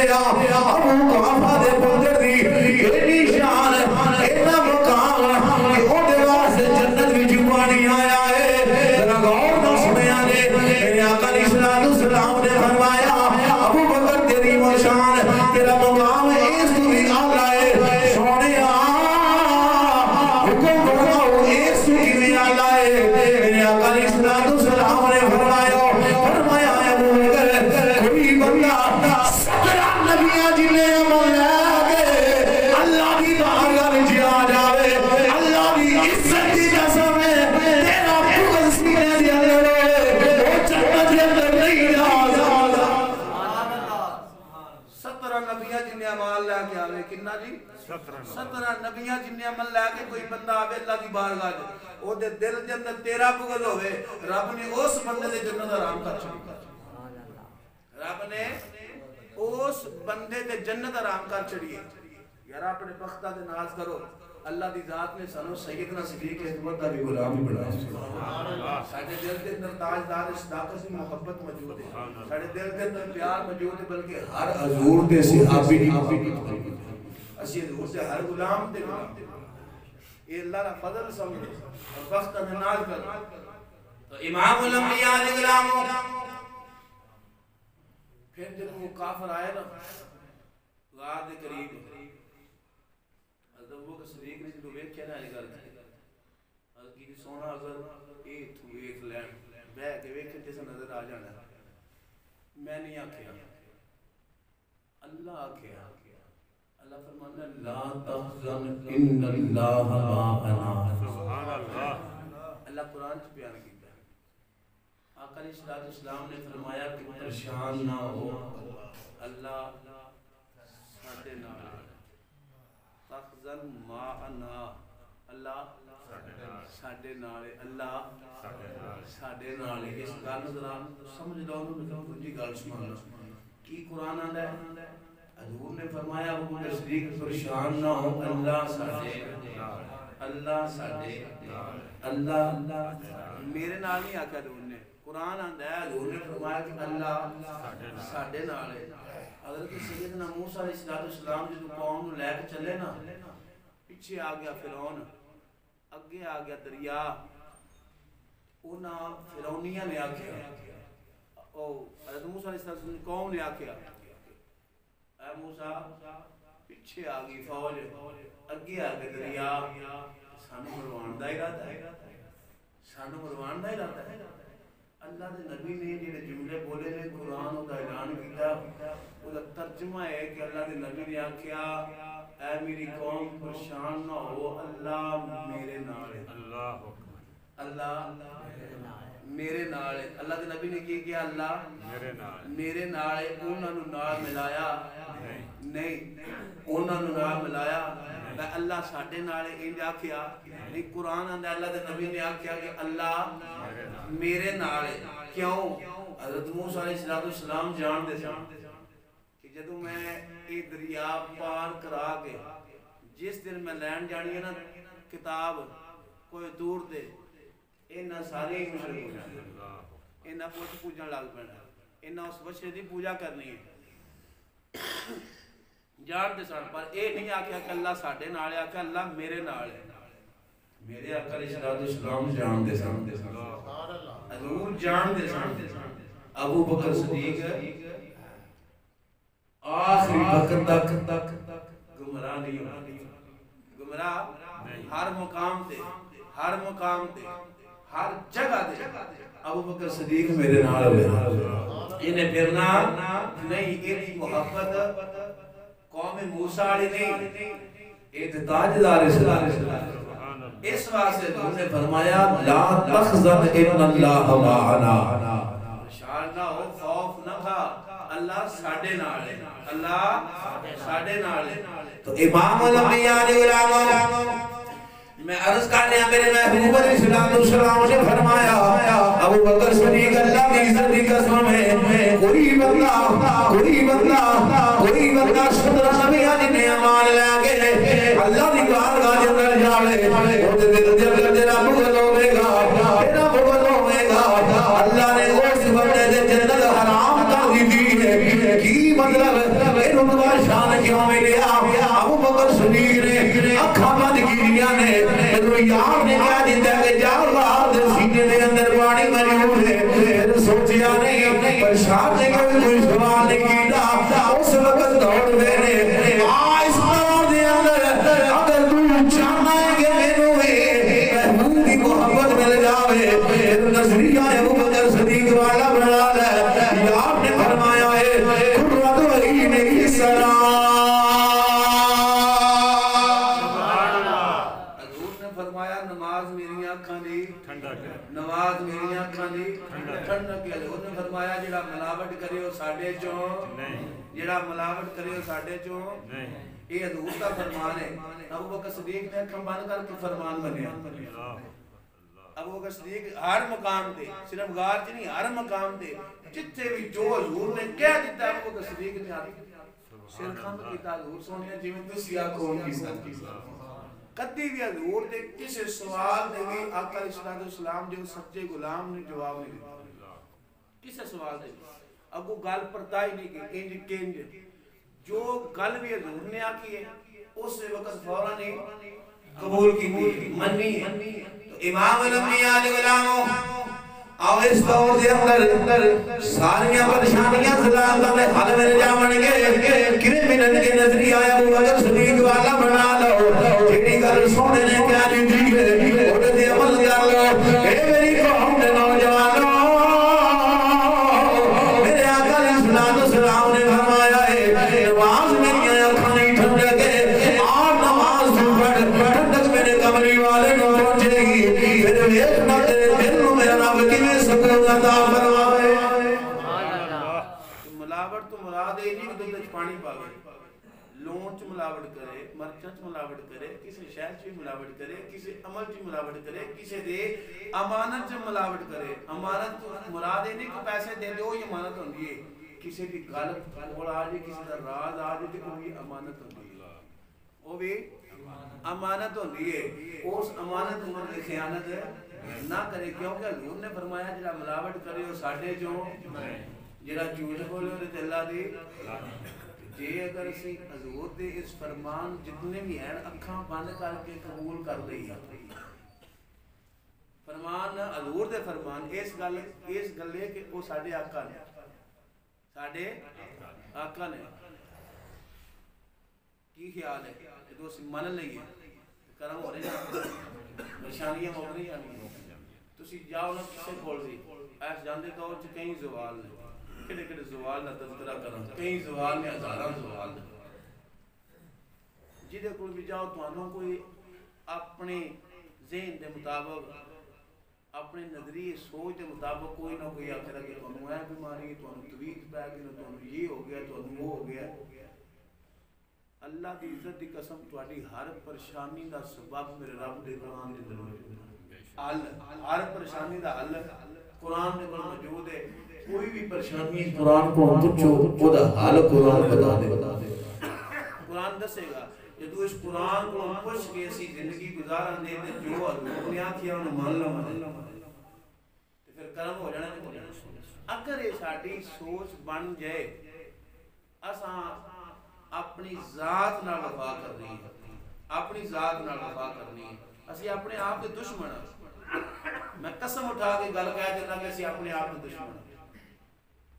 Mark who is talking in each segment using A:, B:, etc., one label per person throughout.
A: یا ابو قحافہ دے پتر دی ایڈی شان ایڈا مقام کہ اودے واسطے جنت وچ پانی آیا ہے ذرا غور نال سنیا جے میرے آقا علیہ السلام نے فرمایا ابو بکر تیری شان تیرا مقام اس تو بھی اعلیٰ ہے سونیا حکم فرماؤ اس تو بھی اعلیٰ ہے میرے آقا علیہ السلام نے فرمایا ابو بکر کوئی بندہ 17 نبیاں جنہیں عمل لے کے اللہ کی بارگاہ وچ آ جاوے اللہ کی عزت کی قسم ہے تیرا بغض سینے دے اندر ہے وہ جنت دے اندر نہیں جا سکتا
B: 17 نبیاں جنہیں عمل لے کے آوے کنا جی 17 نبیاں جنہیں عمل لے کے کوئی بندہ آوے اللہ کی بارگاہ وچ او دے دل دے اندر تیرا بغض ہوے رب نے اس بندے دے جنت حرام کر چھڑی رب نے اس بندے دے جنت حرام کر چھڑی یار اپنے بختہ دے ناز کرو اللہ دی ذات نے سانو سیدنا صدیق اکبر دا بھی غلام ہی بنایا سبحان اللہ ساڈے دل دے اندر تاجدار صداقت دی محبت موجود ہے ساڈے دل دے اندر پیار موجود ہے بلکہ ہر حضور دے صحابی دی اسی حضور سے ہر غلام تے غلام یہ اللہ کا فضل سمجھو اور بختہ دے ناز کرو تو امام الانبیاء علیہ السلام پھر جب وہ کافر آئے نا غار دے قریب حضرت ابوبکر صدیق نے جو ویکھ کے نا یہ گل حضرت کی سونا اگر اے تو ایک لین بہ کے ویکھ جیسا نظر آ جانا میں نہیں آکھیا اللہ آکھیا اللہ فرمانا لا تحزن ان اللہ معنا سبحان اللہ اللہ قرآن سے بیان کیا آقا علیہ السلام نے فرمایا کہ پریشان نہ ہو اللہ ساڈے نال تخزن معنا اللہ ساڈے نال اللہ ساڈے نال اس گل ذرا سمجھ لو دوجی گل سن لو کی قرآن آندا ہے حضور نے فرمایا ابو بکر صدیق پریشان نہ ہو اللہ ساڈے اللہ میرے نال نہیں آکھیا حضور نے قرآن آندا ہے حضور نے فرمایا کہ اللہ ساڈے نال ہے حضرت سیدنا موسیٰ علیہ السلام جب قوم نو لے کے چلے نا پیچھے آ گیا فرعون اگے آ گیا دریا انہاں فرعونیاں نے آکھیا او حضرت موسیٰ علیہ السلام کی قوم نے آکھیا اے موسیٰ پیچھے آ گئی فوج اگے آ گیا دریا سانو مروان دا ارادہ ہے سانو مروان دا ارادہ ہے اللہ دے نبی نے جڑے جملے بولے نے قرآن دا اعلان کیتا او دا ترجمہ ہے کہ اللہ دے نبی نے آکھیا اے میری قوم پریشان نہ ہو اللہ میرے نال ہے اللہ میرے نال ہے اللہ دے نبی نے کی کیا اللہ میرے نال ہے انہاں نو نال ملایا نہیں انہاں نو نال ملایا میں اللہ ساڈے نال انج آکھیا نہیں قرآن آندا اللہ دے نبی نے آکھیا کہ اللہ میرے نال ہے کیوں حضرت موسیٰ علیہ السلام جان دے سن کہ جدوں میں یہ دریا پار کرا کے جس دن میں لین جانی ہے نا کتاب کوئی دور دے انہاں سارے مشرک ہو جاندے انہاں پوچھ پوجن لگ پینا انہاں اس بچے دی پوجا کرنی ہے جان دے سن پر اے نہیں آکھیا کہ اللہ ساڈے نال ہے آکھیا اللہ میرے نال ہے میرے آقا علیہ السلام جان دے سن حضور جان دے سن ابو بکر صدیق آخری وقت تک گمراہ نہیں ہونا گمراہ ہر مقام تے ہر جگہ دے ابو بکر صدیق میرے نال ہوئے انہیں پھرنا نہیں ایدی محبت قوم موسیٰ علیہ نہیں ایت تاجدار اسلام اس واسطے انہوں نے فرمایا لا تخزن ان اللہ معنا پریشان نہ ہو خوف نہ کھا اللہ ساڈے نال ہے اللہ ساڈے نال ہے تو امام الانبیاء علیہ السلام میں عرض کرنے میرے محبوب علیہ السلام نے فرمایا ابو بکر صدیق اللہ کی عزت کی قسم ہے کوئی بندہ 17 نبیاں جنہیں امان لے کے اللہ کی بارگاہ کے اندر جاوے وہ دل تیرا بغض ہوے گا اللہ نے اس بندے دے جنت حرام کر دی ہے کی
A: کی مطلب اے رتبہ شان کیوں ملیا ابو بکر صدیق نے اکھاں بند کیتیاں نے تو یار نے کہہ دیتا کہ جاؤ باہر دے سینے دے اندر پانی موجود ہے پھر سوچیا نہیں پر شاہ نے کوئی سوال نہیں کیتا اس وقت دوڑ گئے اس دور دے اندر اگر تو چاہنا ہے کہ مینوں محبوب کی محبت مل جاوے پھر نظریہ ابو بکر صدیق والا بنا لے یار نے فرمایا ہے قرۃ عین کی سلام
B: نماز میری آنکھاں دی ٹھنڈک ہے حضور نے فرمایا جڑا ملاوٹ کرے او ساڈے چوں نہیں جڑا ملاوٹ کرے او ساڈے چوں نہیں یہ حضور کا فرمان ہے ابو بکر صدیق نے اکھاں بند کر کے فرمان منیا ابو بکر صدیق ہر مقام تے صرف غار چ نہیں ہر مقام تے جتھے بھی جو حضور نے کہہ دیتا ابو بکر صدیق نے سر خم کیتا حضور سونیا جویں تسی آکھو ان کی ساتھ کدی بھی حضور دے کسی سوال دے بھی آقا علیہ السلام جو سچے غلام نے جواب نہیں دیتا کسی سوال دے اگو گل پرتائی نہیں کہ انج کنج جو گل بھی حضور نے آکی ہے اس وقت فوراں نہیں قبول کی منی ہے تو امام الانبیاء علیہ غلاموں اور اس دور دے اندر ساریاں پریشانیاں سلامتاں دے حل میں جاون گے کرمنل کے نظریہ ابو بکر صدیق والا بنا لو جیڑی گل سونے نے کیا دی ہے اودے تے عمل کر لو اے میری قوم دے نوجوانوں میرے آقا علیہ السلام نے فرمایا ہے نماز میری آنکھاں نہیں ٹھنڈک ہے اور نماز تو پڑھ ٹھنڈک میرے کملی والے نو پہنچے گی پھر دیکھنا تیرے دل نو میرا رب کیویں سکون عطا فرمائے ملاوٹ تو مراد ہے نہیں کہ دودھ پانی پاوے لون چ ملاوٹ کرے مرچاں چ ملاوٹ کرے کسی شے چ ملاوٹ کرے کسی عمل چ ملاوٹ کرے کسی دے امانت چ ملاوٹ کرے امانت مراد ہے نہیں کہ پیسے دے دو یہ امانت ہوندی ہے کسی دی گل کول آ جائے کسی دا راز آ جائے تے وہ بھی امانت ہوندی ہے وہ بھی امانت ہوندی ہے اس امانت نوں خیانت نہ کرے کیونکہ حضور نے فرمایا جڑا ملاوٹ کرے وہ ساڈے چوں جڑا جھوٹ بولے تے اللہ دی جے اگر اسی حضور دے اس فرمان جتنے بھی ہیں اکھاں بند کر کے قبول کر لئی فرمان حضور دے فرمان اس گلے کہ وہ ساڈے آقا نے ساڈے آقا نے کی خیال ہے جدوں اسی من لئیے کرم ہو رہے پریشانیاں ہو رہی ہیں تسی جاؤ نہ کسے کول بھی ایس جاندے دور چ کئی زوال نے کڑے کڑے زوال نہ تذکرہ کرن کئی زوال میں ہزاراں زوال جدے کول بھی جاؤ تانوں کوئی اپنے ذہن دے مطابق اپنے نظریے سوچ دے مطابق کوئی نہ کوئی آخر کہ تانوں اے بیماری ہے تانوں طویل پے گئی تانوں یہ ہو گیا تانوں وہ ہو گیا اللہ دی عزت دی قسم تہاڈی ہر پریشانی دا سبب میرے رب دے قرآن دے اندر ہر پریشانی دا حل قرآن دے اندر موجود ہے کوئی بھی پریشانی قرآن کو پوچھو او دا حل قرآن بتا دے قرآن دسے گا جدو اس قرآن کو پوچھ کے اسی زندگی گزارن دے تے جو حضور نے آکھیا انہوں مان لو تے پھر کرم ہو جانا اگر یہ ساڈی سوچ بن جائے اساں اپنی ذات نال وفا کرنی ہے اپنی ذات نال وفا کرنی ہے اسی اپنے آپ کے دشمن ہیں میں قسم اٹھا کے گل کہہ دینا کہ اسی اپنے آپ کے دشمن ہیں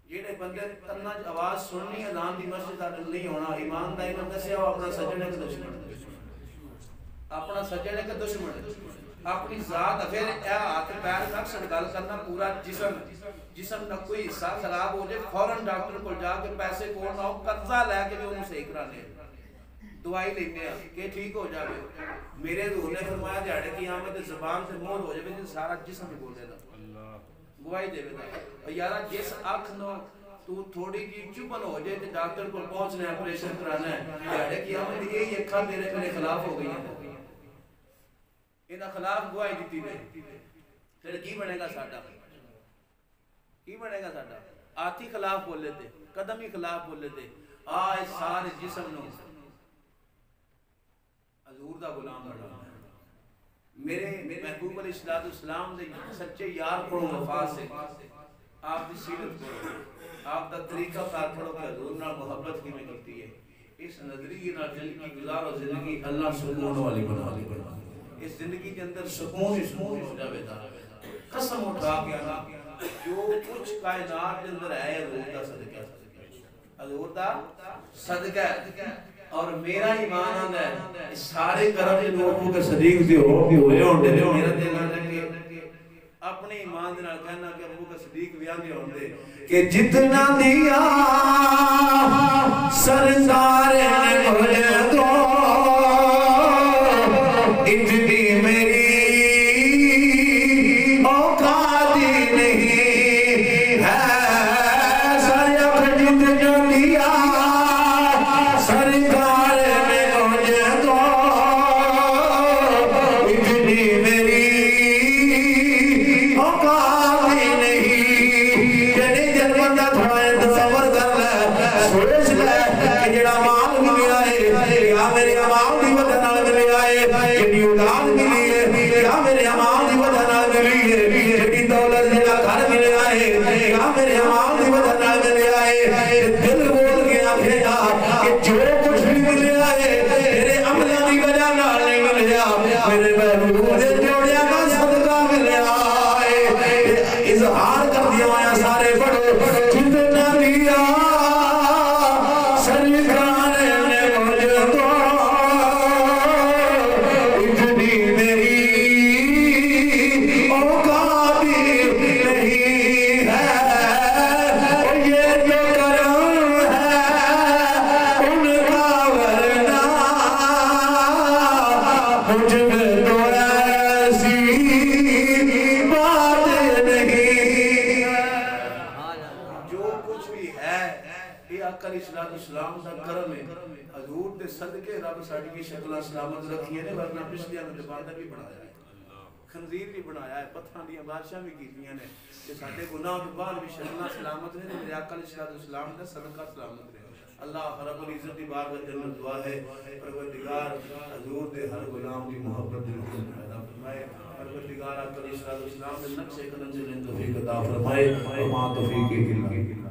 B: جڑے بندے تنہ آواز سننی اذان دی مسجد تک نہیں ہونا ایمان دا انہاں دسیا اپنا سجن ایک دشمن اپنا سجن ایک دشمن اپنی ذات پھر اے ہاتھ پیر رکھ سن گل کرنا پورا جسم نہ کوئی حصہ خراب ہو جائے فوراً ڈاکٹر کو جا کے پیسے کول نہ ہو قرضہ لے کے بھی انہوں صحیح کرانے دوائی لینے کہ ٹھیک ہو جائے میرے حضور نے فرمایا دیہڑے قیامت زبان سے مہر ہو جائے سارا جسم ہی بولے گا گواہی دے گا یارا جس اکھ نو تو تھوڑی جی چپن ہو جائے تے ڈاکٹر کو پہنچنا ہے آپریشن کرانا ہے دیہڑے قیامت یہی اکھاں میرے خلاف ہو گئی ہیں انہاں خلاف گواہی دیتی نے پھر کی بنے گا ساڈا کی بنے گا ساڈا آتی خلاف بولے تھے قدم ہی خلاف بولے تھے آج سارے جسم نو حضور دا غلام بنا میرے محبوب علیہ السلام دے سچے یار کو وفا سے آپ کی سیرت پڑھو آپ کا طریقہ کار پڑھو کہ حضور نال محبت کی میں کیتی ہے اس نظریے نال زندگی گزارو زندگی اللہ سکون والی بنا دے اس زندگی کے اندر سکون ہی سکون ہو جاوے گا قسم اٹھا کے اللہ جو کچھ کائنات کے اندر ہے حضور کا صدقہ حضور کا صدقہ اور میرا ایمان آندا ہے سارے کرم دے لوگوں کے صدیق دے ہوئے ہوندے نے میرا دل آندا ہے کہ اپنے ایمان دے نال کہنا کہ ابو کا صدیق بھی آندے ہوندے کہ جتنا دیا سرکار نے مجھے دو اتنی میری اوقات نہیں ہے سرکار جتنا دیا سرکار نے مجھے دو اتنی میری اوقات نہیں جنہیں جن بندہ تھوڑا تصور کر لے سوچ لے کہ جڑا مال ملیا ہے یا میرے امام دی وجہ نال ملیا ہے جڑی اولاد ملی ہے یا میرے امام دی وجہ نال ملی ہے جڑی دولت جڑا گھر ملیا ہے یا میرے امام دی وجہ نال ملیا ہے دل بول کے آکھے گا کہ جو کچھ بھی ملیا ہے میرے عملاں دی وجہ نال نہیں ملیا میرے محبوب دے جوڑیا کا صدقہ ملیا ہے اظہار کر دیا ہوا سارے پڑھو جتنا دیا سرکار نے مجھے دو اتنی میری اوقات نہیں ہے اور یہ جو کرم ہے ان کا ورنہ مجھ میں تو ایسی بات نہیں جو کچھ بھی ہے یہ آقا علیہ السلام کا کرم ہے حضور دے صدقے رب ساڑی کی شکلہ سلامت رکھی ہے ورنہ پچھلے ہمیں جبادہ بھی بنایا ہے خنزیر بھی بنایا ہے پتھران دیا بادشاہ بھی کیتیاں نے کہ ساڑھے گناہ کے بعد بھی شکلہ سلامت رہے میرے آقا علیہ السلام کا صدقہ سلامت رہے اللہ رب العزت دی بار کا جنت دعا ہے پروردگار حضور دے ہر غلام کی محبت دل کو پیدا فرمائے پروردگار آقا علیہ السلام دے نقش قدم سے لین توفیق عطا فرمائے وما توفیق الا باللہ